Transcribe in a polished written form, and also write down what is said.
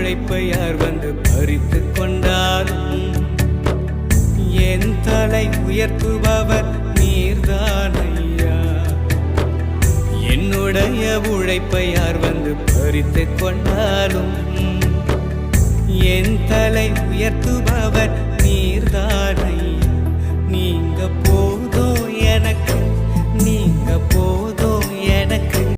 உழைப்பை யார் வந்து பறித்து கொண்டாலும் என் தலை உயர்த்துபவர் நீர்தானையா. என்னுடைய உழைப்பை யார் வந்து பறித்து கொண்டாலும் என் தலை உயர்த்துபவர் நீர்தானையா. நீங்க